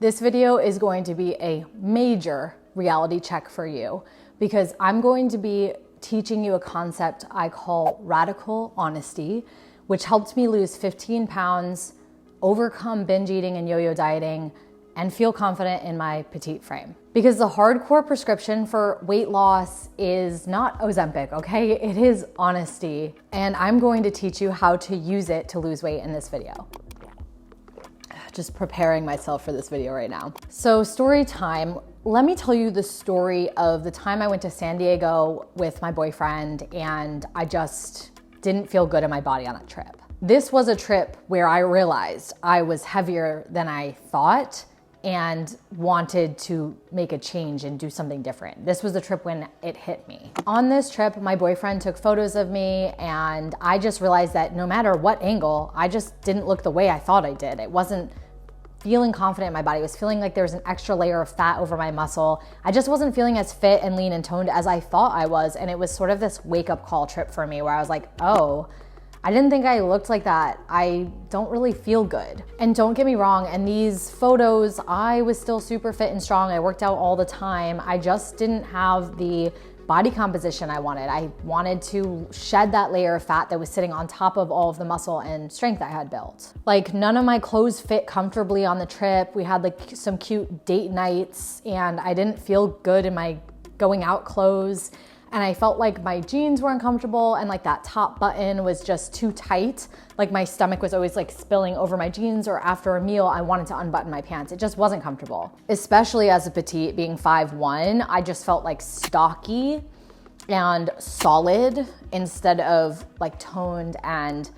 This video is going to be a major reality check for you because I'm going to be teaching you a concept I call radical honesty, which helped me lose 15 pounds, overcome binge eating and yo-yo dieting, and feel confident in my petite frame. Because the hardcore prescription for weight loss is not Ozempic, okay? It is honesty. And I'm going to teach you how to use it to lose weight in this video. Just preparing myself for this video right now. So story time. Let me tell you the story of the time I went to San Diego with my boyfriend and I just didn't feel good in my body on that trip. This was a trip where I realized I was heavier than I thought and wanted to make a change and do something different. This was the trip when it hit me. On this trip, my boyfriend took photos of me and I just realized that no matter what angle, I just didn't look the way I thought I did. It wasn't feeling confident in my body. It was feeling like there was an extra layer of fat over my muscle. I just wasn't feeling as fit and lean and toned as I thought I was. And it was sort of this wake-up call trip for me where I was like, oh, I didn't think I looked like that. I don't really feel good. And don't get me wrong, in these photos, I was still super fit and strong. I worked out all the time. I just didn't have the body composition I wanted. I wanted to shed that layer of fat that was sitting on top of all of the muscle and strength I had built. Like none of my clothes fit comfortably on the trip. We had like some cute date nights and I didn't feel good in my going out clothes. And I felt like my jeans were uncomfortable and like that top button was just too tight. Like my stomach was always like spilling over my jeans, or after a meal, I wanted to unbutton my pants. It just wasn't comfortable. Especially as a petite, being 5'1", I just felt like stocky and solid instead of like toned and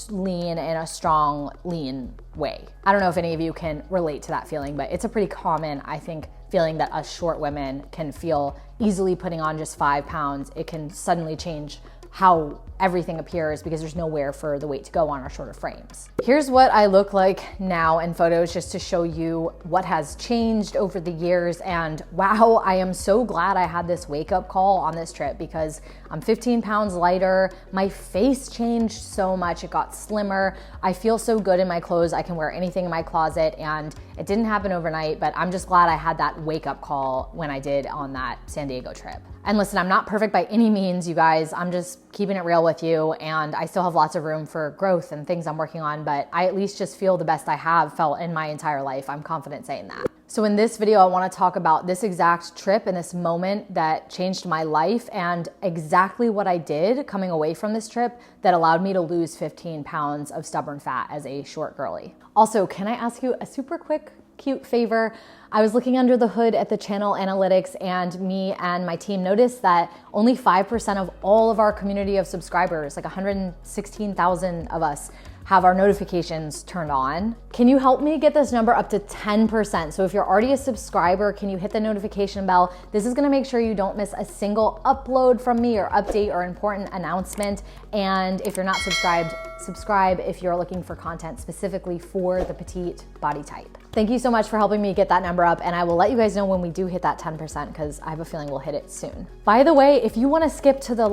lean in a strong, lean way. I don't know if any of you can relate to that feeling, but it's a pretty common, I think, feeling that us short women can feel easily putting on just 5 pounds. It can suddenly change how everything appears because there's nowhere for the weight to go on our shorter frames. Here's what I look like now in photos just to show you what has changed over the years. And wow, I am so glad I had this wake up call on this trip because I'm 15 pounds lighter. My face changed so much. It got slimmer. I feel so good in my clothes. I can wear anything in my closet and it didn't happen overnight, but I'm just glad I had that wake up call when I did on that San Diego trip. And listen, I'm not perfect by any means, you guys. I'm just keeping it real with you and I still have lots of room for growth and things I'm working on, but I at least just feel the best I have felt in my entire life. I'm confident saying that. So in this video, I want to talk about this exact trip and this moment that changed my life and exactly what I did coming away from this trip that allowed me to lose 15 pounds of stubborn fat as a short girly. Also, can I ask you a super quick, cute favor? I was looking under the hood at the channel analytics and me and my team noticed that only 5% of all of our community of subscribers, like 116,000 of us, have our notifications turned on. Can you help me get this number up to 10%? So if you're already a subscriber, can you hit the notification bell? This is gonna make sure you don't miss a single upload from me or update or important announcement. And if you're not subscribed, subscribe if you're looking for content specifically for the petite body type. Thank you so much for helping me get that number up, and I will let you guys know when we do hit that 10% because I have a feeling we'll hit it soon. By the way, if you wanna skip to the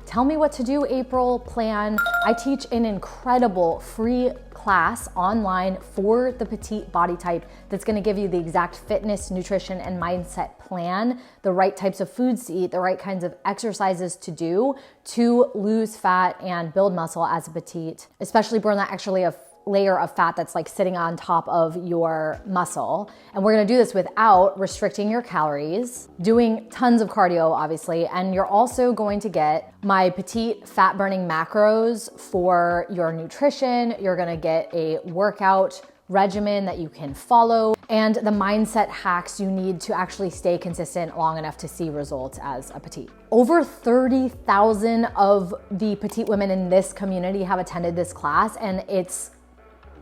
tell me what to do April plan, I teach an incredible free class online for the petite body type that's gonna give you the exact fitness, nutrition, and mindset plan, the right types of foods to eat, the right kinds of exercises to do to lose fat and build muscle as a petite, especially burn that extra layer of fat that's like sitting on top of your muscle. And we're gonna do this without restricting your calories, doing tons of cardio, obviously, and you're also going to get my petite fat burning macros for your nutrition. You're gonna get a workout regimen that you can follow and the mindset hacks you need to actually stay consistent long enough to see results as a petite. Over 30,000 of the petite women in this community have attended this class and it's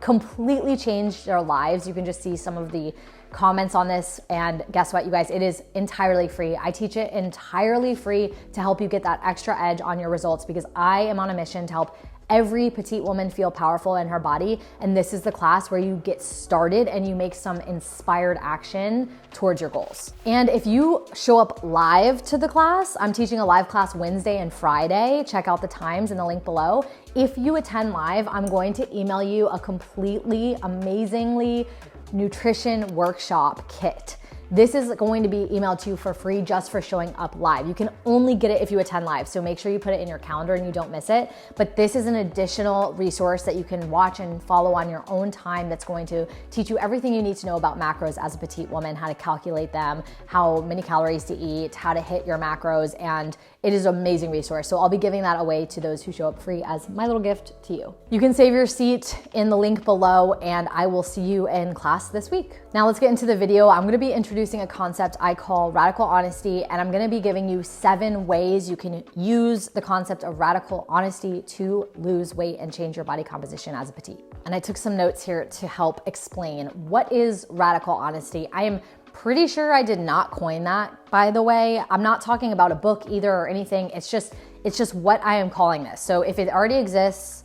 completely changed their lives. You can just see some of the comments on this, and guess what, you guys, it is entirely free. I teach it entirely free to help you get that extra edge on your results because I am on a mission to help every petite woman feel powerful in her body. And this is the class where you get started and you make some inspired action towards your goals. And if you show up live to the class, I'm teaching a live class Wednesday and Friday. Check out the times in the link below. If you attend live, I'm going to email you a completely, amazingly nutrition workshop kit. This is going to be emailed to you for free just for showing up live. You can only get it if you attend live, so make sure you put it in your calendar and you don't miss it. But this is an additional resource that you can watch and follow on your own time that's going to teach you everything you need to know about macros as a petite woman, how to calculate them, how many calories to eat, how to hit your macros, and it is an amazing resource. So I'll be giving that away to those who show up free as my little gift to you. You can save your seat in the link below, and I will see you in class this week. Now let's get into the video. I'm gonna be introducing a concept I call radical honesty, and I'm gonna be giving you 7 ways you can use the concept of radical honesty to lose weight and change your body composition as a petite. And I took some notes here to help explain what is radical honesty. I am pretty sure I did not coin that, by the way. I'm not talking about a book either or anything. It's just what I am calling this. So if it already exists,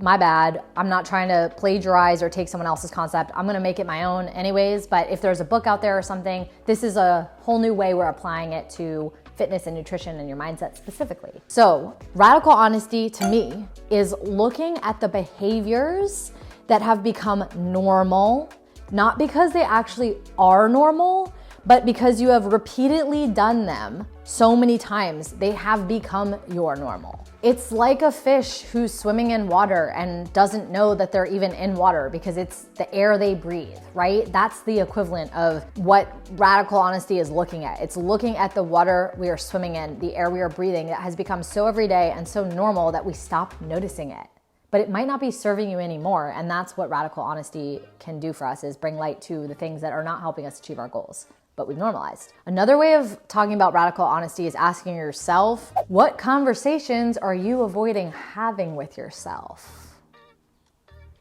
my bad. I'm not trying to plagiarize or take someone else's concept. I'm gonna make it my own anyways, but if there's a book out there or something, this is a whole new way we're applying it to fitness and nutrition and your mindset specifically. So radical honesty to me is looking at the behaviors that have become normal, not because they actually are normal, but because you have repeatedly done them so many times, they have become your normal. It's like a fish who's swimming in water and doesn't know that they're even in water because it's the air they breathe, right? That's the equivalent of what radical honesty is looking at. It's looking at the water we are swimming in, the air we are breathing that has become so everyday and so normal that we stop noticing it. But it might not be serving you anymore, and that's what radical honesty can do for us, is bring light to the things that are not helping us achieve our goals, but we've normalized. Another way of talking about radical honesty is asking yourself, what conversations are you avoiding having with yourself?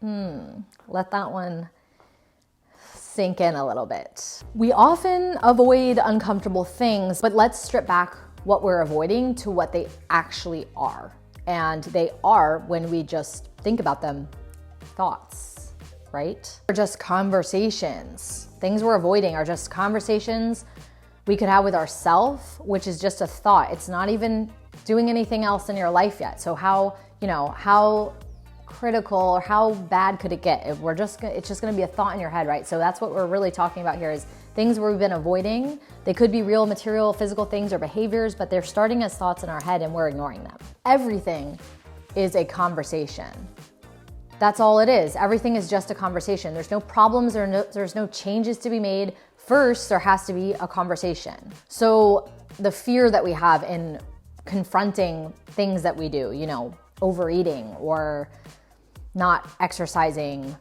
Let that one sink in a little bit. We often avoid uncomfortable things, but let's strip back what we're avoiding to what they actually are. And they are, when we just think about them, thoughts, right? Or just conversations. Things we're avoiding are just conversations we could have with ourselves, which is just a thought. It's not even doing anything else in your life yet. So how critical or how bad could it get if it's just gonna be a thought in your head, right? So that's what we're really talking about here, is things we've been avoiding. They could be real material, physical things or behaviors, but they're starting as thoughts in our head and we're ignoring them. Everything is a conversation. That's all it is. Everything is just a conversation. There's no problems or there's no changes to be made. First, there has to be a conversation. So the fear that we have in confronting things that we do, overeating or not exercising,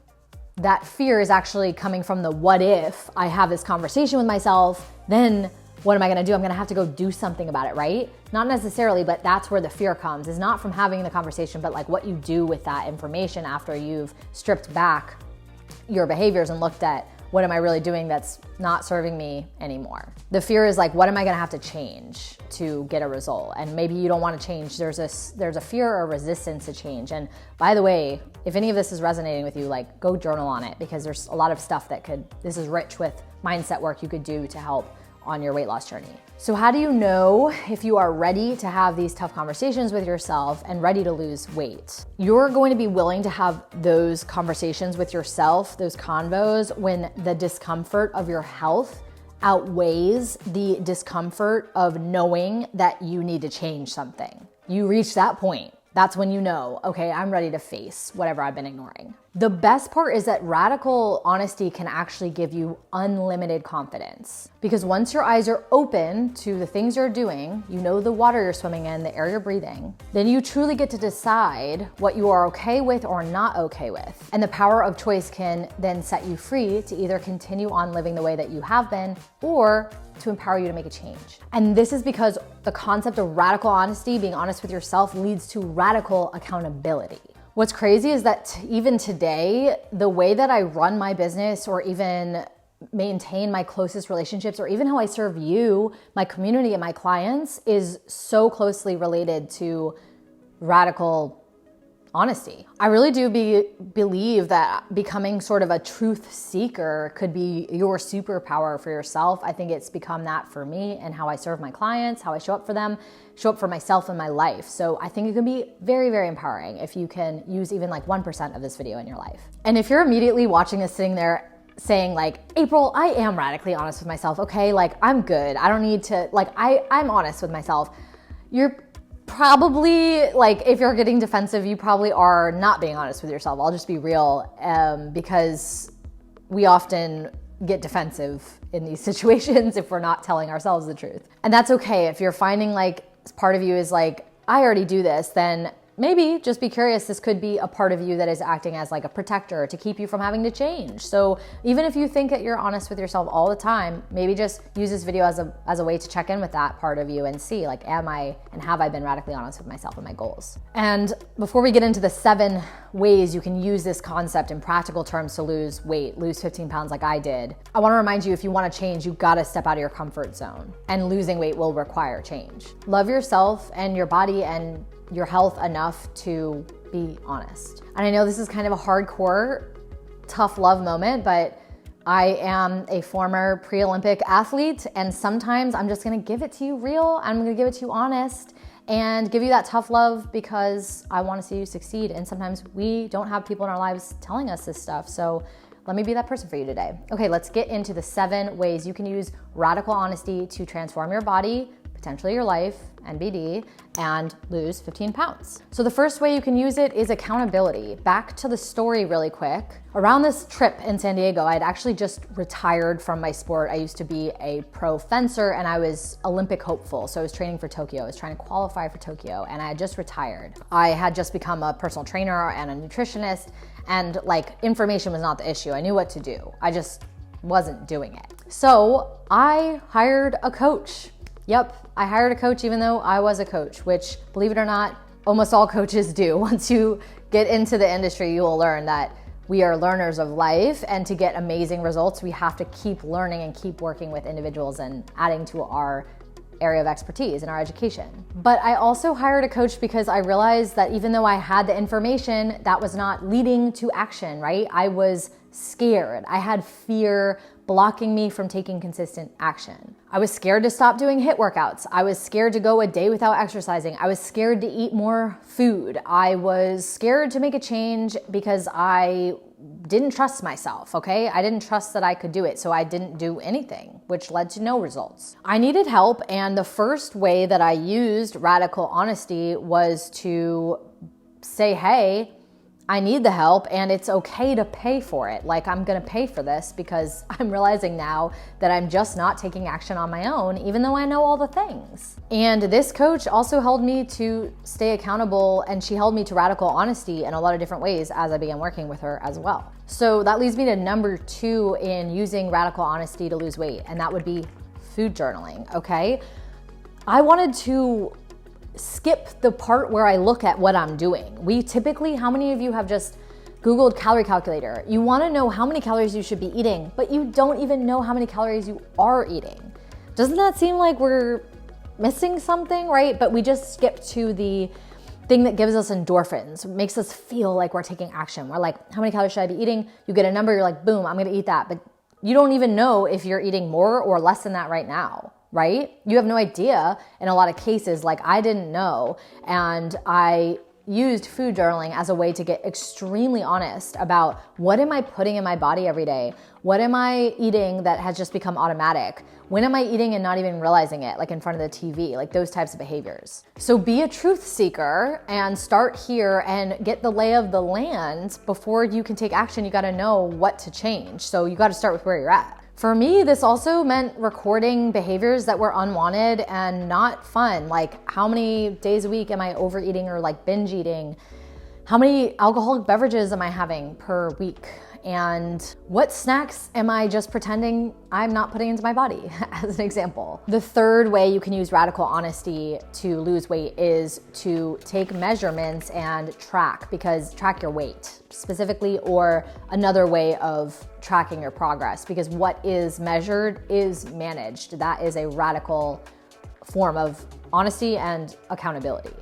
that fear is actually coming from the what if I have this conversation with myself, then what am I gonna do? I'm gonna have to go do something about it, right? Not necessarily, but that's where the fear comes, is not from having the conversation, but like what you do with that information after you've stripped back your behaviors and looked at what am I really doing that's not serving me anymore. The fear is like, what am I gonna have to change to get a result? And maybe you don't wanna change. There's a fear or resistance to change. And by the way, if any of this is resonating with you, like go journal on it, because there's a lot of stuff this is rich with mindset work you could do to help on your weight loss journey. So how do you know if you are ready to have these tough conversations with yourself and ready to lose weight? You're going to be willing to have those conversations with yourself, those convos, when the discomfort of your health outweighs the discomfort of knowing that you need to change something. You reach that point. That's when you know, okay, I'm ready to face whatever I've been ignoring. The best part is that radical honesty can actually give you unlimited confidence, because once your eyes are open to the things you're doing, the water you're swimming in, the air you're breathing, then you truly get to decide what you are okay with or not okay with. And the power of choice can then set you free to either continue on living the way that you have been or to empower you to make a change. And this is because the concept of radical honesty, being honest with yourself, leads to radical accountability. What's crazy is that even today, the way that I run my business or even maintain my closest relationships or even how I serve you, my community and my clients is so closely related to radical honesty. I really do believe that becoming sort of a truth seeker could be your superpower for yourself. I think it's become that for me and how I serve my clients, how I show up for them, show up for myself in my life. So I think it can be very, very empowering if you can use even like 1% of this video in your life. And if you're immediately watching this sitting there saying like, April, I am radically honest with myself, okay? Like, I'm good. I don't need to, like, I'm honest with myself. You're probably, like, if you're getting defensive, you probably are not being honest with yourself. I'll just be real, because we often get defensive in these situations if we're not telling ourselves the truth. And that's okay. If you're finding like part of you is like, I already do this, then maybe just be curious. This could be a part of you that is acting as like a protector to keep you from having to change. So even if you think that you're honest with yourself all the time, maybe just use this video as a way to check in with that part of you and see like, am I and have I been radically honest with myself and my goals? And before we get into the 7 ways you can use this concept in practical terms to lose weight, lose 15 pounds like I did, I want to remind you, if you want to change, you got to step out of your comfort zone, and losing weight will require change. Love yourself and your body and your health enough to be honest. And I know this is kind of a hardcore, tough love moment, but I am a former pre-Olympic athlete, and sometimes I'm just gonna give it to you real. I'm gonna give it to you honest and give you that tough love because I wanna see you succeed. And sometimes we don't have people in our lives telling us this stuff. So let me be that person for you today. Okay, let's get into the 7 ways you can use radical honesty to transform your body, potentially your life, NBD, and lose 15 pounds. So the first way you can use it is accountability. Back to the story really quick. Around this trip in San Diego, I'd actually just retired from my sport. I used to be a pro fencer and I was Olympic hopeful. So I was training for Tokyo. I was trying to qualify for Tokyo and I had just retired. I had just become a personal trainer and a nutritionist, and like, information was not the issue. I knew what to do. I just wasn't doing it. So I hired a coach. Yep, I hired a coach even though I was a coach, which, believe it or not, almost all coaches do. Once you get into the industry, you will learn that we are learners of life, and to get amazing results, we have to keep learning and keep working with individuals and adding to our area of expertise in our education. But I also hired a coach because I realized that even though I had the information, that was not leading to action, right? I was scared. I had fear blocking me from taking consistent action. I was scared to stop doing HIIT workouts. I was scared to go a day without exercising. I was scared to eat more food. I was scared to make a change because I didn't trust myself, okay? I didn't trust that I could do it, so I didn't do anything, which led to no results. I needed help, and the first way that I used radical honesty was to say, hey, I need the help and it's okay to pay for it. Like, I'm gonna pay for this because I'm realizing now that I'm just not taking action on my own, even though I know all the things. And this coach also held me to stay accountable, and she held me to radical honesty in a lot of different ways as I began working with her as well. So that leads me to number 2 in using radical honesty to lose weight, and that would be food journaling, okay? I wanted to skip the part where I look at what I'm doing. We typically, how many of you have just Googled calorie calculator? You want to know how many calories you should be eating, but you don't even know how many calories you are eating. Doesn't that seem like we're missing something, right? But we just skip to the thing that gives us endorphins, makes us feel like we're taking action. We're like, how many calories should I be eating? You get a number, you're like, boom, I'm going to eat that. But you don't even know if you're eating more or less than that right now. Right? You have no idea in a lot of cases. Like, I didn't know. And I used food journaling as a way to get extremely honest about what am I putting in my body every day? What am I eating that has just become automatic? When am I eating and not even realizing it, like in front of the TV, like those types of behaviors? So be a truth seeker and start here and get the lay of the land. Before you can take action, you got to know what to change. So you got to start with where you're at. For me, this also meant recording behaviors that were unwanted and not fun. Like, how many days a week am I overeating or like binge eating? How many alcoholic beverages am I having per week? And what snacks am I just pretending I'm not putting into my body, as an example? The third way you can use radical honesty to lose weight is to take measurements and track your weight specifically, or another way of tracking your progress, because what is measured is managed. That is a radical form of honesty and accountability.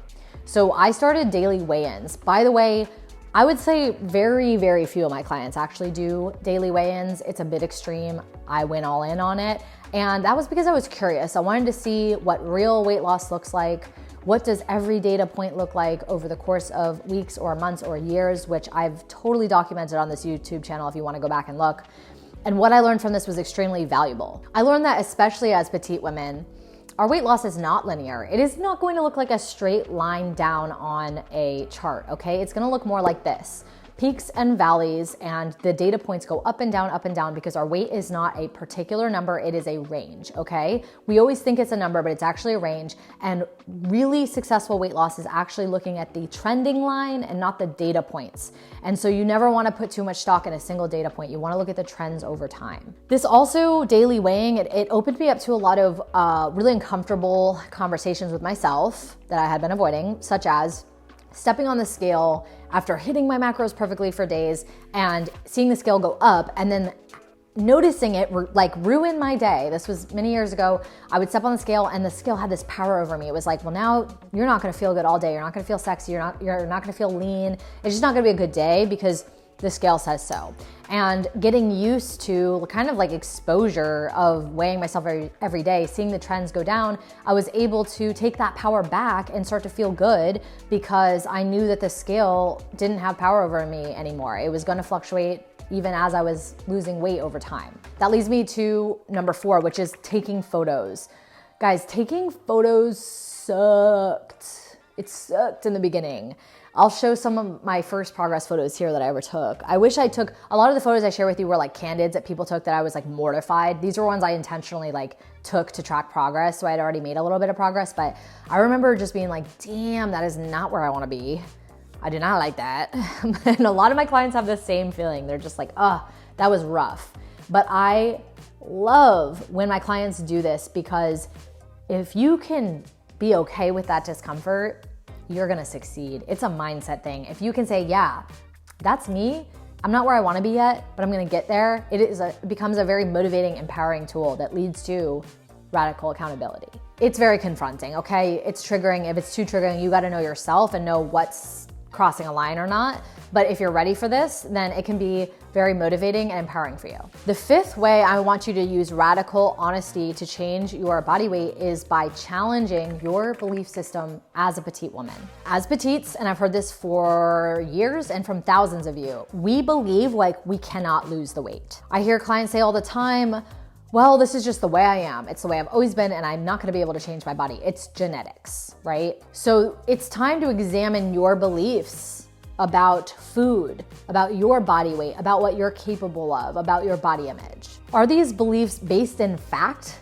So I started daily weigh-ins. By the way, I would say very, very few of my clients actually do daily weigh-ins. It's a bit extreme. I went all in on it. And that was because I was curious. I wanted to see what real weight loss looks like. What does every data point look like over the course of weeks or months or years, which I've totally documented on this YouTube channel if you want to go back and look. And what I learned from this was extremely valuable. I learned that especially as petite women, our weight loss is not linear. It is not going to look like a straight line down on a chart, okay? It's gonna look more like this. Peaks and valleys, and the data points go up and down because our weight is not a particular number, it is a range, okay? We always think it's a number, but it's actually a range, and really successful weight loss is actually looking at the trending line and not the data points. And so you never wanna put too much stock in a single data point. You wanna look at the trends over time. This also, daily weighing, it opened me up to a lot of really uncomfortable conversations with myself that I had been avoiding, such as stepping on the scale after hitting my macros perfectly for days and seeing the scale go up and then noticing it like ruin my day. This was many years ago. I would step on the scale and the scale had this power over me. It was like, well, now you're not gonna feel good all day. You're not gonna feel sexy. You're not gonna feel lean. It's just not gonna be a good day because the scale says so. And getting used to kind of like exposure of weighing myself every day, seeing the trends go down, I was able to take that power back and start to feel good because I knew that the scale didn't have power over me anymore. It was gonna fluctuate even as I was losing weight over time. That leads me to number 4, which is taking photos. Guys, taking photos sucked. It sucked in the beginning. I'll show some of my first progress photos here that I ever took. I wish I took, a lot of the photos I share with you were like candids that people took that I was like mortified. These were ones I intentionally like took to track progress. So I had already made a little bit of progress, but I remember just being like, damn, that is not where I wanna be. I do not like that. And a lot of my clients have the same feeling. They're just like, oh, that was rough. But I love when my clients do this because if you can be okay with that discomfort, you're gonna succeed. It's a mindset thing. If you can say, yeah, that's me. I'm not where I wanna be yet, but I'm gonna get there. It becomes a very motivating, empowering tool that leads to radical accountability. It's very confronting, okay? It's triggering. If it's too triggering, you gotta know yourself and know what's crossing a line or not. But if you're ready for this, then it can be very motivating and empowering for you. The 5th way I want you to use radical honesty to change your body weight is by challenging your belief system as a petite woman. As petites, and I've heard this for years and from thousands of you, we believe like we cannot lose the weight. I hear clients say all the time, well, this is just the way I am. It's the way I've always been and I'm not gonna be able to change my body. It's genetics, right? So it's time to examine your beliefs about food, about your body weight, about what you're capable of, about your body image. Are these beliefs based in fact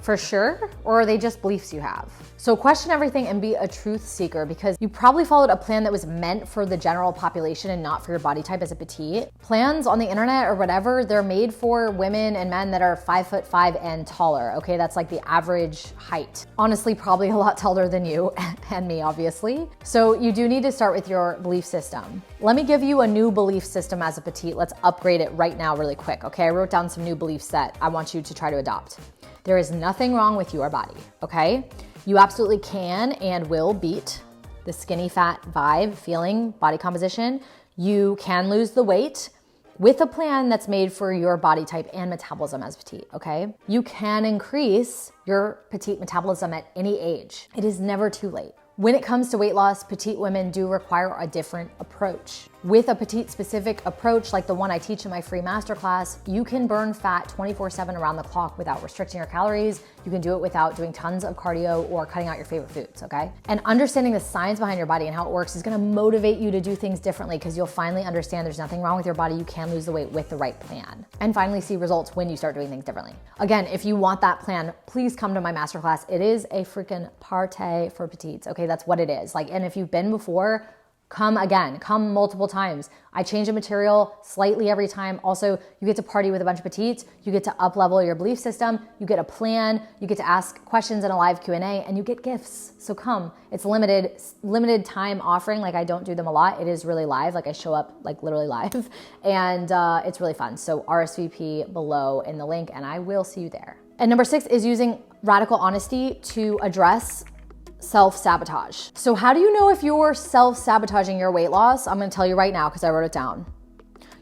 for sure, or are they just beliefs you have? So question everything and be a truth seeker because you probably followed a plan that was meant for the general population and not for your body type as a petite. Plans on the internet or whatever, they're made for women and men that are 5'5" and taller, okay? That's like the average height. Honestly, probably a lot taller than you and me, obviously. So you do need to start with your belief system. Let me give you a new belief system as a petite. Let's upgrade it right now really quick, okay? I wrote down some new beliefs that I want you to try to adopt. There is nothing wrong with your body, okay? You absolutely can and will beat the skinny fat vibe, feeling, body composition. You can lose the weight with a plan that's made for your body type and metabolism as petite, okay? You can increase your petite metabolism at any age. It is never too late. When it comes to weight loss, petite women do require a different approach. With a petite specific approach, like the one I teach in my free masterclass, you can burn fat 24/7 around the clock without restricting your calories. You can do it without doing tons of cardio or cutting out your favorite foods, okay? And understanding the science behind your body and how it works is gonna motivate you to do things differently because you'll finally understand there's nothing wrong with your body. You can lose the weight with the right plan and finally see results when you start doing things differently. Again, if you want that plan, please come to my masterclass. It is a freaking party for petites, okay? That's what it is. Like, and if you've been before, come again, come multiple times. I change the material slightly every time. Also, you get to party with a bunch of petites. You get to up-level your belief system. You get a plan. You get to ask questions in a live Q&A, and you get gifts. So come. It's limited time offering. Like, I don't do them a lot. It is really live. Like, I show up like literally live, and it's really fun. So RSVP below in the link, and I will see you there. And number 6 is using radical honesty to address self-sabotage. So how do you know if you're self-sabotaging your weight loss? I'm gonna tell you right now because I wrote it down.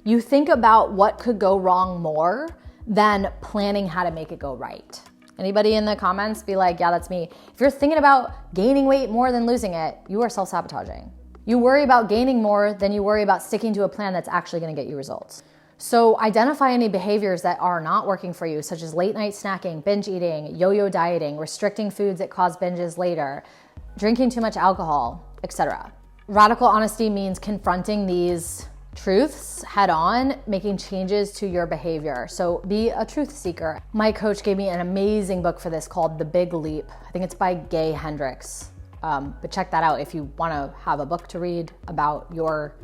You think about what could go wrong more than planning how to make it go right. Anybody in the comments be like, yeah, that's me. If you're thinking about gaining weight more than losing it, you are self-sabotaging. You worry about gaining more than you worry about sticking to a plan that's actually gonna get you results. So identify any behaviors that are not working for you, such as late night snacking, binge eating, yo-yo dieting, restricting foods that cause binges later, drinking too much alcohol, etc. Radical honesty means confronting these truths head on, making changes to your behavior. So be a truth seeker. My coach gave me an amazing book for this called The Big Leap. I think it's by Gay Hendricks. But check that out if you want to have a book to read about your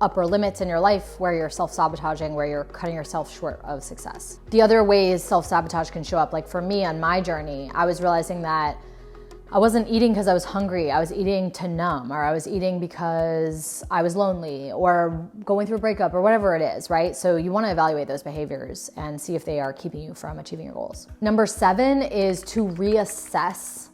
upper limits in your life, where you're self-sabotaging, where you're cutting yourself short of success. The other ways self-sabotage can show up, like for me on my journey, I was realizing that I wasn't eating because I was hungry. I was eating to numb, or I was eating because I was lonely or going through a breakup or whatever it is, right? So you want to evaluate those behaviors and see if they are keeping you from achieving your goals. Number 7 is to reassess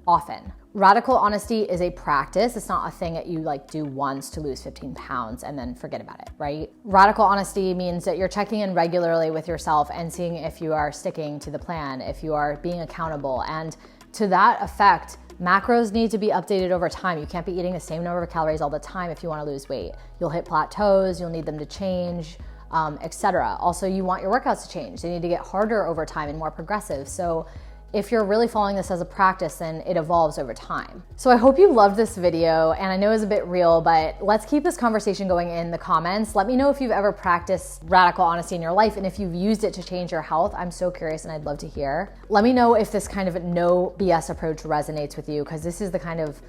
often. Radical honesty is a practice. It's not a thing that you like do once to lose 15 pounds and then forget about it, right? Radical honesty means that you're checking in regularly with yourself and seeing if you are sticking to the plan, if you are being accountable. And to that effect, macros need to be updated over time. You can't be eating the same number of calories all the time if you want to lose weight. You'll hit plateaus, you'll need them to change, etc. Also, you want your workouts to change. They need to get harder over time and more progressive. So if you're really following this as a practice, then it evolves over time. So I hope you loved this video, and I know it's a bit real, but let's keep this conversation going in the comments. Let me know if you've ever practiced radical honesty in your life and if you've used it to change your health. I'm so curious and I'd love to hear. Let me know if this kind of no BS approach resonates with you, because this is the kind of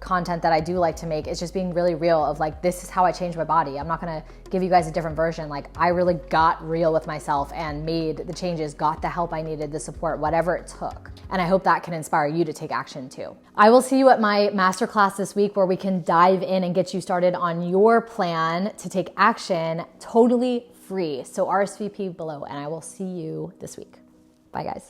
content that I do like to make. It's just being really real of like, this is how I changed my body. I'm not gonna give you guys a different version. Like, I really got real with myself and made the changes, got the help I needed, the support, whatever it took. And I hope that can inspire you to take action too. I will see you at my masterclass this week, where we can dive in and get you started on your plan to take action totally free. So RSVP below, and I will see you this week. Bye guys.